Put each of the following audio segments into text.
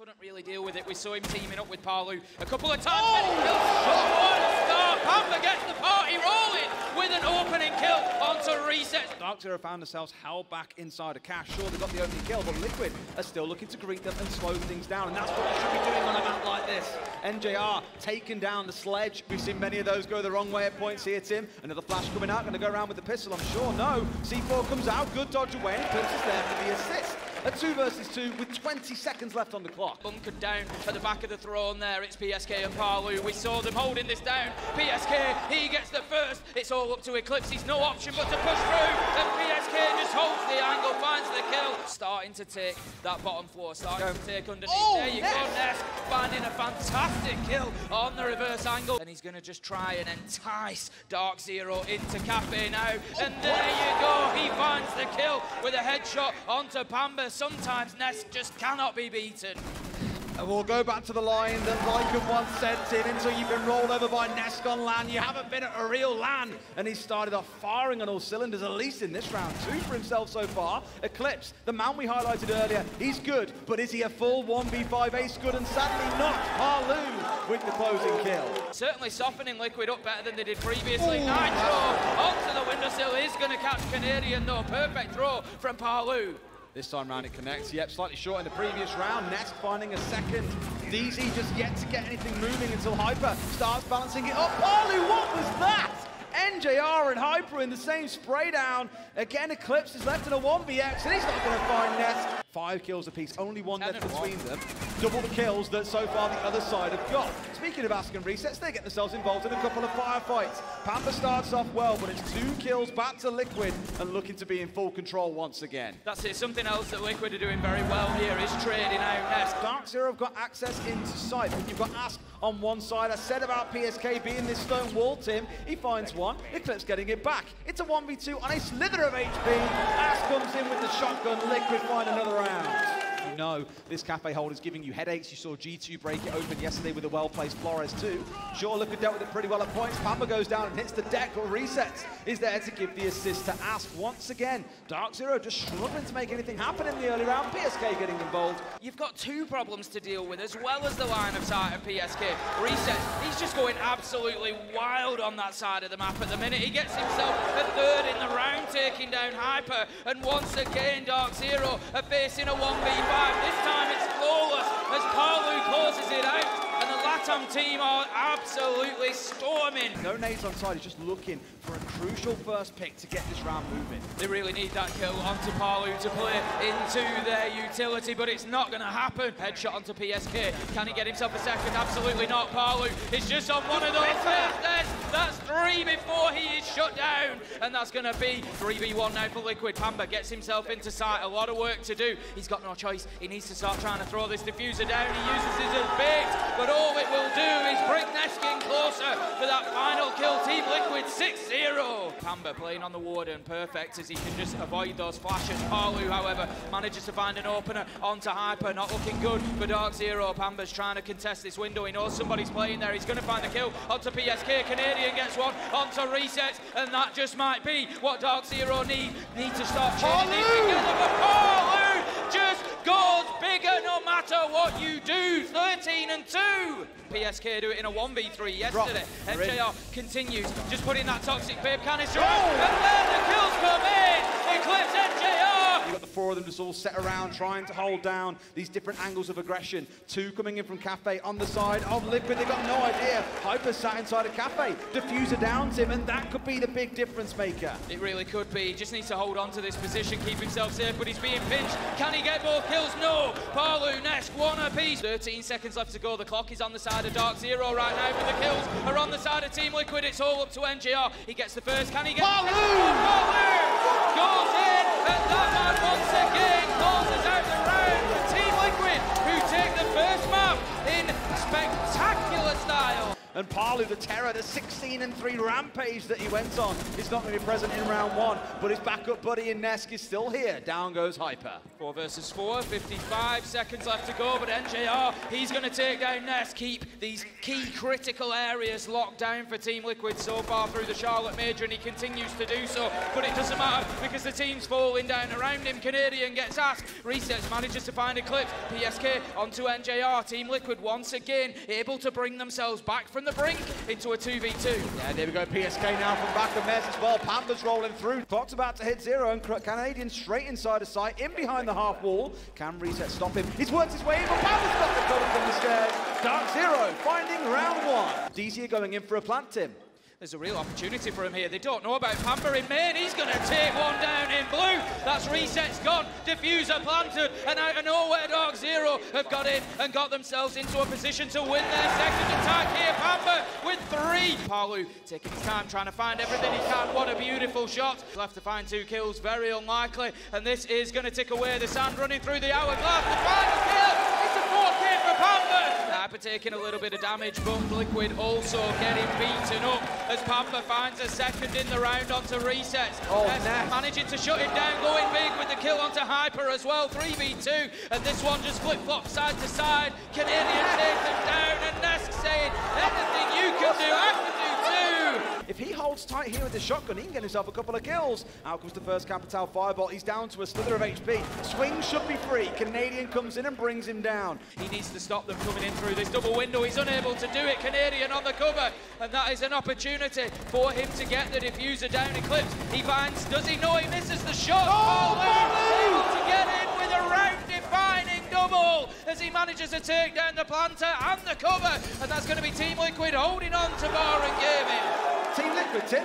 couldn't really deal with it. We saw him teaming up with Palu a couple of times. What a start! Pampa gets the party rolling with an opening kill onto reset. DarkZero found themselves held back inside a cache. Sure, they got the opening kill, but Liquid are still looking to greet them and slow things down, and that's what they should be doing on a map like this. NJR taking down the sledge. We've seen many of those go the wrong way at points here, Tim. Another flash coming out, going to go around with the pistol, I'm sure. No, C4 comes out, good dodge away, and Clips is there for the assist. A 2 versus 2 with 20 seconds left on the clock. Bunkered down at the back of the throne there. It's PSK and Palu. We saw them holding this down. PSK, he gets the first. It's all up to Eclipse. He's no option but to push through. And PSK just holds the angle, finds the kill. Starting to take that bottom floor. Starting to take underneath. There you go, Nest. Finding a fantastic kill on the reverse angle. And he's going to just try and entice DarkZero into Cafe now. And there you go. He finds the kill with a headshot onto Pamba. Sometimes Nest just cannot be beaten. And we'll go back to the line that Lycan once said, Tim, until you've been rolled over by Nest on LAN, you haven't been at a real LAN. And he started off firing on all cylinders, at least in this round. 2 for himself so far. Eclipse, the man we highlighted earlier, he's good, but is he a full 1v5 ace good? And sadly not. Palu with the closing kill. Certainly softening Liquid up better than they did previously. Nitro onto the windowsill is going to catch Canadian though. Perfect throw from Palu. This time round it connects. Yep, slightly short in the previous round. Nest finding a second. DZ just yet to get anything moving until Hyper starts balancing it up. Palu, what was that? NJR and Hyper in the same spray down. Again, Eclipse is left in a 1vx, and he's not going to find Nest. 5 kills apiece, only 1 left between them. Double the kills that so far the other side have got. Speaking of asking resets, they get themselves involved in a couple of firefights. Pampa starts off well, but it's 2 kills back to Liquid and looking to be in full control once again. That's it. Something else that Liquid are doing very well here is trading out Nest. DarkZero have got access into sight, but you've got Ask on one side. I said about PSK being this stone wall, Tim. He finds one. Eclipse getting it back. It's a 1v2 on a slither of HP. Ask comes in with the shotgun. Liquid find another round. You know this cafe hold is giving you headaches. You saw G2 break it open yesterday with a well-placed Flores too. Sure, Liquid dealt with it pretty well at points. Pampa goes down and hits the deck, but resets is there to give the assist to Ask once again. DarkZero just struggling to make anything happen in the early round. PSK getting involved. You've got 2 problems to deal with, as well as the line of sight of PSK. Resets, he's just going absolutely wild on that side of the map at the minute. He gets himself a 3rd in the round, taking down Hyper. And once again, DarkZero are facing a 1v5. This time it's flawless as Palu closes it out. And the LATAM team are absolutely storming. No nades on side, he's just looking for a crucial first pick to get this round moving. They really need that kill onto Palu to play into their utility, but it's not going to happen. Headshot onto PSK. Can he get himself a second? Absolutely not. Palu is just on one of those first. That's 3 before he is shut down. And that's going to be 3v1 now for Liquid. Pamba gets himself into sight. A lot of work to do. He's got no choice. He needs to start trying to throw this diffuser down. He uses his as bait, but all it will do is bring Neskin closer for that final kill. Team Liquid 6-0. Pamba playing on the Warden, perfect as he can just avoid those flashes. Palu, however, manages to find an opener onto Hyper. Not looking good for DarkZero. Pamba's trying to contest this window. He knows somebody's playing there. He's going to find the kill onto PSK. Canadian gets one onto resets, and that just might be what DarkZero need to start changing these together. But Palu just goes bigger no matter what you do. 13-2. PSK do it in a 1v3 yesterday. MJR continues, just putting that toxic babe canister out, and then the kills come in. Eclipse MJR. You've got the 4 of them just all set around, trying to hold down these different angles of aggression. 2 coming in from Cafe on the side of Liquid. They've got no idea. Hyper sat inside of Cafe. Diffuser downs him, and that could be the big difference maker. It really could be. He just needs to hold on to this position, keep himself safe, but he's being pinched. Can he get more kills? No. Palu, Nest, 1 apiece. 13 seconds left to go. The clock is on the side of DarkZero right now, but the kills are on the side of Team Liquid. It's all up to NJR. He gets the first. Can he get Palu! Palu goes in, and that man once again closes out the round. Team Liquid, who take the first map in spectacular style. And Palu, the terror, the 16-3 rampage that he went on, is not going to be present in round one, but his backup buddy in Nesk is still here. Down goes Hyper. 4 versus 4, 55 seconds left to go, but NJR, he's going to take down Nesk, keep these key critical areas locked down for Team Liquid so far through the Charlotte Major, and he continues to do so, but it doesn't matter because the team's falling down around him. Canadian gets asked, resets, manages to find Eclipse, PSK onto NJR. Team Liquid once again able to bring themselves back from the brink into a 2v2. Yeah, there we go, PSK now from back of Mez as well. Panther's rolling through, clock's about to hit 0, and Canadian straight inside of sight, in behind the half wall. Can reset stop him? He's worked his way in, but Panther's got the cover from the stairs. DarkZero finding round one. DZ going in for a plant, Tim. There's a real opportunity for him here. They don't know about Pamper in main. He's going to take one down in blue. That's resets gone. Diffuser planted. And out of nowhere, DarkZero have got in and got themselves into a position to win their second attack here. Pamper with 3. Palu taking his time, trying to find everything he can. What a beautiful shot. Left to find 2 kills. Very unlikely. And this is going to tick away the sand running through the hourglass. The final kill. It's a 4K for Pamper. Hyper taking a little bit of damage, but Liquid also getting beaten up as Pamper finds a second in the round onto resets. Oh, nice. Managing to shut him down, going big with the kill onto Hyper as well. 3v2, and this one just flip-flops side to side. Canadian takes him down, and Nesk saying, anything you can do, I can do too. If he holds tight here with the shotgun, he can get himself a couple of kills. Out comes the first Capital Firebolt. He's down to a slither of HP. Swing should be free. Canadian comes in and brings him down. He needs to stop them coming in through this double window. He's unable to do it. Canadian on the cover, and that is an opportunity for him to get the diffuser down. Eclipse, he finds, does he know he misses the shot? Oh, able to get in with a round-defining double as he manages to take down the planter and the cover, and that's going to be Team Liquid holding on to Bar and Gaming. Team Liquid, Tim.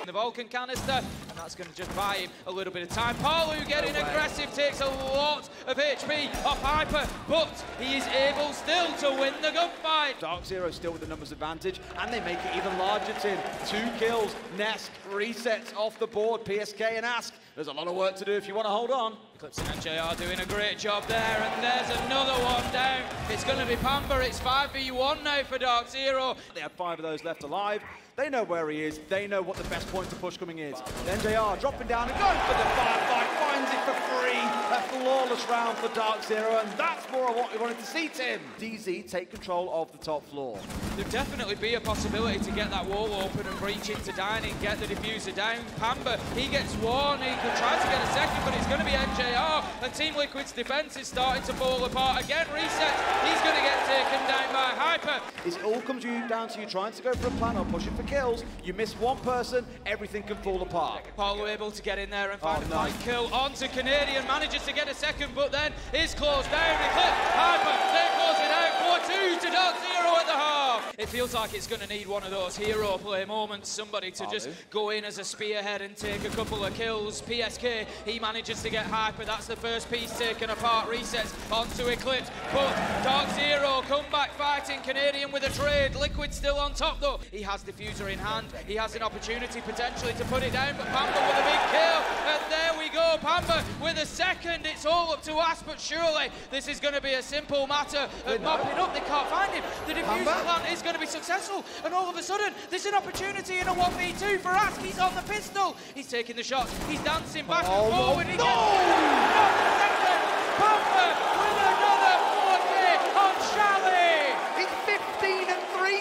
The Vulcan canister, and that's going to just buy him a little bit of time. Palu getting aggressive, takes a lot of HP off Hyper, but he is able still to win the gunfight. DarkZero still with the numbers advantage, and they make it even larger, Tim. 2 kills, Nesk resets off the board. PSK and Ask, there's a lot of work to do if you want to hold on. Eclipse and NJR doing a great job there, and there's another one down. It's going to be Pamper. It's 5v1 now for DarkZero. They have 5 of those left alive. They know where he is. They know what the best point to push coming is. NJR dropping down and going for the firefight. Finds it for free. A flawless round for DarkZero, and that's more of what we wanted to see, Tim. DZ take control of the top floor. There'd definitely be a possibility to get that wall open and breach into Dining, get the diffuser down. Pamper, he gets one. He could try to get a second, but it's going to be NJR, and Team Liquid's defense is starting to fall apart. Again, resets. He's going to get taken down by Hyper. It all comes down to you trying to go for a plan or pushing for kills. You miss one person, everything can fall apart. Paul able to get in there and find a flank kill onto Canadian, manages to get a second, but then is closed down. Eclipse, Hyper, they close it out. 4-2 to DarkZero at the half. It feels like it's going to need one of those hero play moments, somebody to just go in as a spearhead and take a couple of kills. PSK, he manages to get Hyper. That's the first piece taken apart. Resets onto Eclipse, but DarkZero come back fighting. Canadian with a trade. Liquid still on top though. He has diffuser in hand. He has an opportunity potentially to put it down, but Pamper with a big kill, and there we go. Pamper with a second. It's all up to us, but surely this is going to be a simple matter of mopping up. They can't find him. The diffuser plant is going to be successful, and all of a sudden there's an opportunity in a 1v2 for Ask. He's on the pistol. He's taking the shots. He's dancing back and forward. He gets another second. Pamper with another 4K on Shally. It's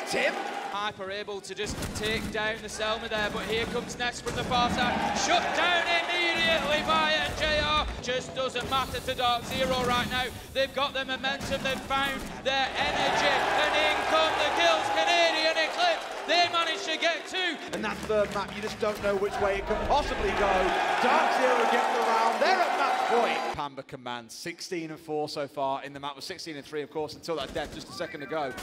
15-3, Tim. Hyper able to just take down the Selma there, but here comes Next from the far side. Shut down immediately by NJR. Just doesn't matter to DarkZero right now. They've got the momentum, they've found their energy, and in come the kills. Canadian Eclipse, they managed to get 2. And that third map, you just don't know which way it can possibly go. DarkZero get the round. They're at match point. Pamper commands 16-4 so far in the map. Was 16-3, of course, until that death just a second ago.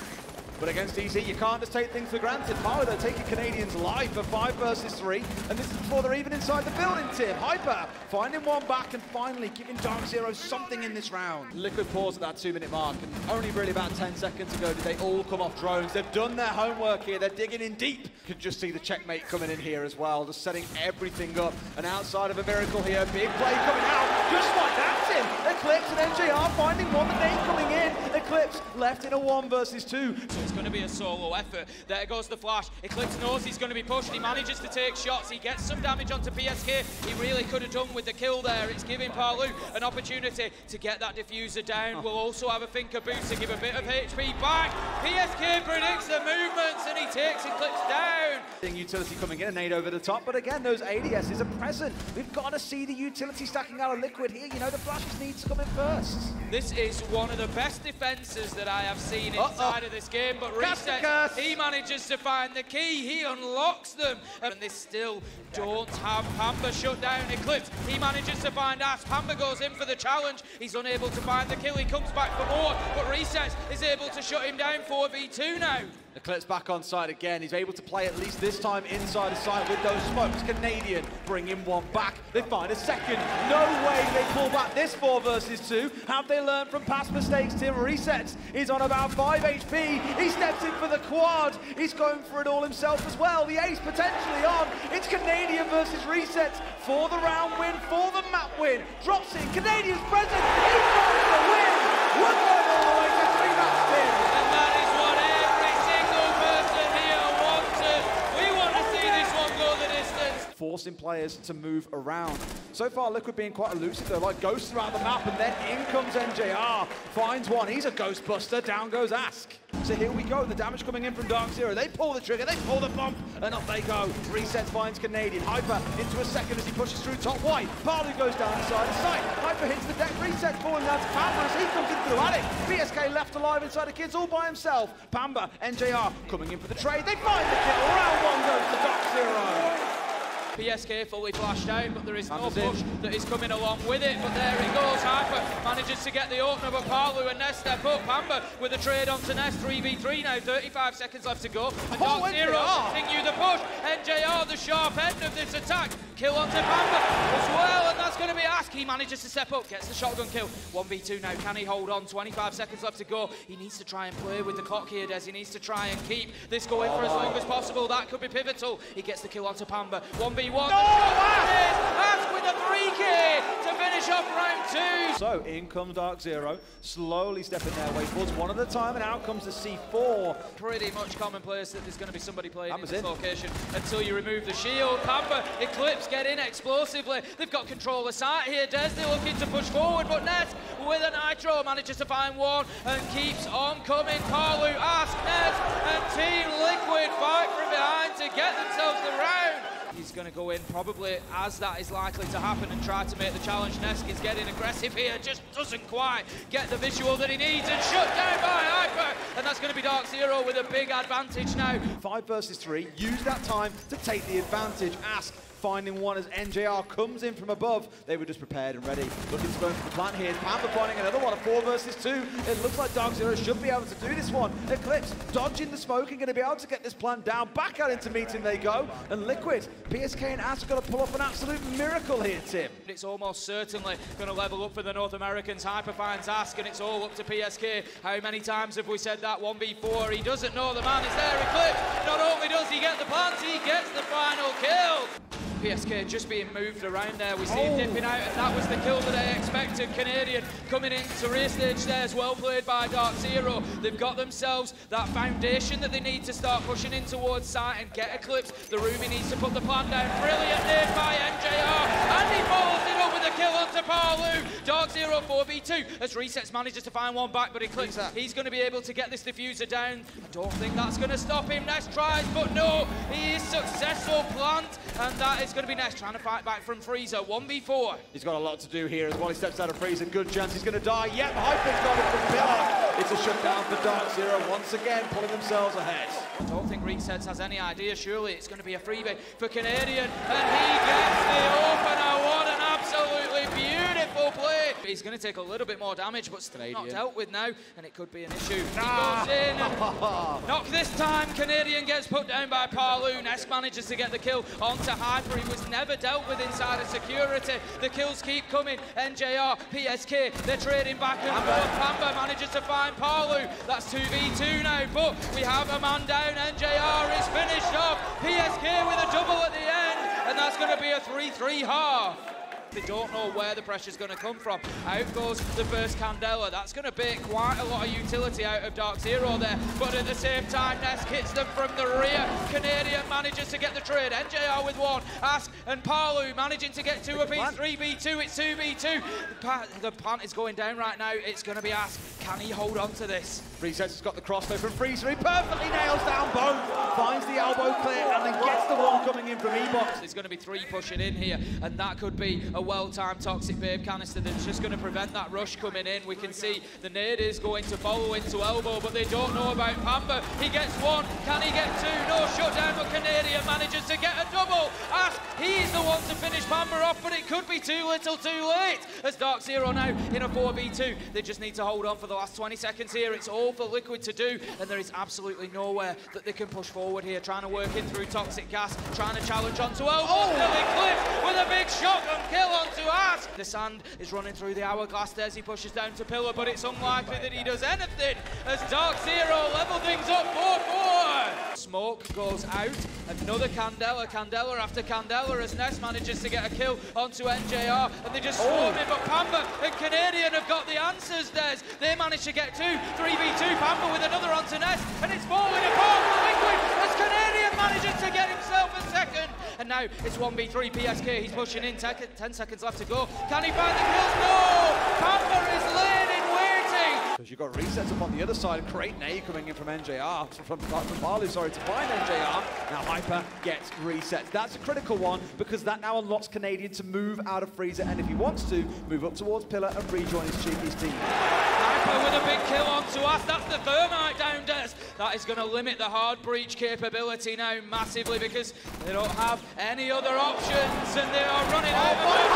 But against DZ, you can't just take things for granted. Power, they're taking Canadians live for 5 versus 3, and this is before they're even inside the building, Tim. Hyper finding one back and finally giving DarkZero something in this round. Liquid pause at that 2-minute mark, and only really about 10 seconds ago did they all come off drones. They've done their homework here. They're digging in deep. Could just see the checkmate coming in here as well, just setting everything up. And outside of a miracle here, big play coming out, just like that, Tim. Eclipse and NJR finding one, but they coming in. Eclipse left in a 1 versus 2. So it's going to be a solo effort. There goes the flash. Eclipse knows he's going to be pushed. He manages to take shots. He gets some damage onto PSK. He really could have done with the kill there. It's giving Palu an opportunity to get that diffuser down. We'll also have a Thinker boost to give a bit of HP back. PSK predicts the movements and he takes Eclipse down. Utility coming in, a nade over the top, but again, those ADSs are present. We've got to see the utility stacking out of Liquid here. You know, the flashes need to come in first. This is one of the best defenses that I have seen inside of this game, but Reset, he manages to find the key, he unlocks them, and they still don't have Pamba shut down. Eclipse, he manages to find Ass. Pamba goes in for the challenge, he's unable to find the kill, he comes back for more, but Reset is able to shut him down 4v2 now. Eclipse back on site again. He's able to play at least this time inside the site with those smokes. Canadian bring him one back. They find a second. No way they pull back this 4 versus 2. Have they learned from past mistakes? Tim Resets is on about 5 HP. He steps in for the quad. He's going for it all himself as well. The ace potentially on. It's Canadian versus Resets for the round win, for the map win. Drops in. Canadian's present. He finds the win. We're going all the way to 3-match spin. And that is what every single person here wanted. We want to see this one go the distance. Forcing players to move around. So far, Liquid being quite elusive. They're like ghosts around the map, and then in comes NJR. Finds one. He's a Ghostbuster. Down goes Ask. So here we go. The damage coming in from DarkZero. They pull the trigger. They pull the bump, and up they go. Resets finds Canadian. Hyper into a second as he pushes through top white. Palu goes down inside the site. Hyper hits the deck. Resets falling down to Pamba as he comes in through Attic. PSK left alive inside the kids all by himself. Pamba, NJR coming in for the trade. They find the kill. Round 1 goes to DarkZero. PSK fully flashed out, but there is no push that is coming along with it. But there he goes. Hyper manages to get the opener, but Palu and Nest step up. Pamba with a trade onto Nest. 3v3 now. 35 seconds left to go. And DarkZero continue the push. NJR, the sharp end of this attack. Kill onto Pamba as well, and that's going to be Ask. He manages to step up, gets the shotgun kill. 1v2 now. Can he hold on? 25 seconds left to go. He needs to try and play with the clock here, Des. He needs to try and keep this going for as long as possible. That could be pivotal. He gets the kill onto Pamba. 1v1. No! Ask with a 3K to finish off round 2. So in comes DarkZero, slowly stepping their way towards one at a time, and out comes the C4. Pretty much commonplace that there's going to be somebody playing in this location until you remove the shield. Pamba, Eclipse get in explosively. They've got control of site here. Des, they're looking to push forward, but Ness with a nitro manages to find one and keeps on coming. Palu, Ask, Ness, and Team Liquid fight from behind to get themselves the round. He's going to go in probably as that is likely to happen and try to make the challenge. Nesk is getting aggressive here, just doesn't quite get the visual that he needs, and shut down by Hyper, and that's going to be DarkZero with a big advantage now. 5 versus 3, use that time to take the advantage. Ask finding one as NJR comes in from above. They were just prepared and ready. Looking to go for the plant here. Pamba finding another one, a 4 versus 2. It looks like DarkZero should be able to do this one. Eclipse dodging the smoke and going to be able to get this plant down. Back out into meeting they go. And Liquid, PSK and Ask are going to pull off an absolute miracle here, Tim. It's almost certainly going to level up for the North Americans. Hyper finds Ask, and it's all up to PSK. How many times have we said that? 1v4. He doesn't know the man is there. Eclipse, not only does he get the plant, he gets the final kill. PSK just being moved around there. We see him dipping out, and that was the kill that I expected. Canadian coming into rear stage there as well, played by DarkZero. They've got themselves that foundation that they need to start pushing in towards site and get Eclipse. The room he needs to put the plan down. Brilliant nade by NJR, and he follows it up with a kill onto Palu. DarkZero 4v2 as Resets manages to find one back, but Eclipse, he's going to be able to get this diffuser down. I don't think that's going to stop him. Nest tries, but no, he is successful. Plant, and that is going to be Nest trying to fight back from Freezer. 1v4. He's got a lot to do here as well. He steps out of Freezer. Good chance he's going to die. Yep, Hyper's got it from Pillar. It's a shutdown for DarkZero once again, pulling themselves ahead. I don't think Resets has any idea. Surely it's going to be a freebie for Canadian, and he gets the opener. What an absolutely beautiful play. He's going to take a little bit more damage, but still not dealt with now, and it could be an issue. He goes in, and knock this time. Canadian gets put down by Palu. Nest manages to get the kill onto Hyper. He was never dealt with inside of security. The kills keep coming. NJR, PSK, they're trading back and forth. Pamba manages to find Palu. That's 2v2 now, but we have a man down. NJR is finished off. PSK with a double at the end, and that's going to be a 3-3 half. They don't know where the pressure's going to come from. Out goes the first Candela. That's going to be quite a lot of utility out of DarkZero there. But at the same time, Nesk hits them from the rear. Canadian manages to get the trade. NJR with one. Ask and Palu managing to get two apiece. 3v2, it's 2v2. The plant is going down right now. It's going to be Ask. Can he hold on to this? Freezes has got the crossbow from Freezer. He perfectly nails down both. Finds the elbow clear and then gets the one coming in from E-Box. There's going to be three pushing in here, and that could be a well-timed Toxic Babe canister that's just going to prevent that rush coming in. We can see the nade is going to follow into elbow, but they don't know about Pamba. He gets one. Can he get two? No shutdown, but Canadian manages to get a double. Ask, he's the one to finish Pamba off, but it could be too little too late. As DarkZero now in a 4v2. They just need to hold on for the last 20 seconds here. It's all for Liquid to do, and there is absolutely nowhere that they can push forward here. Trying to work in through Toxic Gas, trying to challenge onto elbow. Billy Cliff with a big shotgun kill onto Ask. The sand is running through the hourglass there as he pushes down to Pillar, but it's unlikely that he does anything as DarkZero level things up 4-4. Smoke goes out. Another Candela. Candela after Candela as Ness manages to get a kill onto NJR, and they just swarm him, but Pamba and Canadian have got the answers, Des. They manage to get two. 3v2, Pamba with another onto Ness, and it's falling apart for Liquid as Canadian manages to get himself a second. And now it's 1v3 PSK. He's pushing in. 10 seconds left to go. Can he find the kills? No! Pamba is laying in waiting. Because you've got resets up on the other side. Great nade coming in from NJR, from Balu, sorry, to find NJR. Now Hyper gets resets. That's a critical one because that now unlocks Canadian to move out of Freezer, and if he wants to, move up towards Pillar and rejoin his Cheeky's team. Hyper with a big kill onto us. That's the thermite down, Des. That is going to limit the hard breach capability now massively because they don't have any other options, and they are running out of it.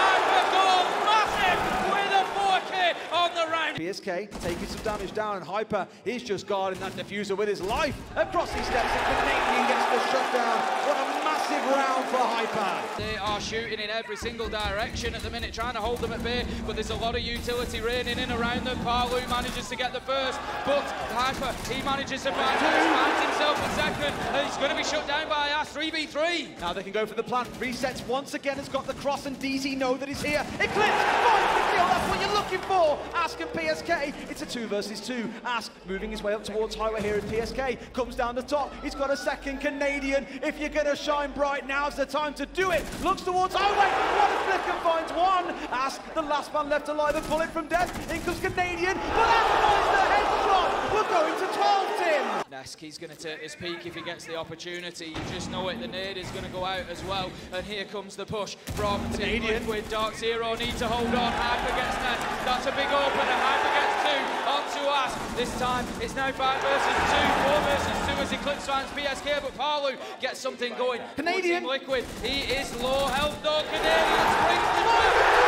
Hyper goes massive with a 4K on the round. PSK taking some damage down, and Hyper is just guarding that diffuser with his life. Across he steps in, Canadian gets the shutdown. What a massive round for Hyper. They are shooting in every single direction at the minute, trying to hold them at bay, but there's a lot of utility raining in around them. Palu manages to get the first, but Hyper, he manages to find himself a second, and he's going to be shut down by Ass. 3v3. Now they can go for the plant. Resets once again has got the cross, and DZ know that he's here. Eclipse finds the kill. That's what you're looking for. Ask and PSK. It's a 2 versus 2. Ask moving his way up towards Highway here, and PSK comes down the top. He's got a second Canadian. If you're going to shine bright, now's the time to do it. Looks towards Highway. What a flick and finds one. Ask, the last man left alive, a bullet from death. In comes Canadian, but Ask finds the headshot. We're going to 12, Tim. Neski's going to take this peak if he gets the opportunity. You just know it, the nade is going to go out as well. And here comes the push from Team Liquid. DarkZero need to hold on. Hyper gets Nes. That's a big opener. Hyper gets two onto us. This time it's now 5 versus 2, 4 versus 2 as Eclipse finds PSK, but Palu gets something going. Canadian Team Liquid, he is low health though. Canadian springs the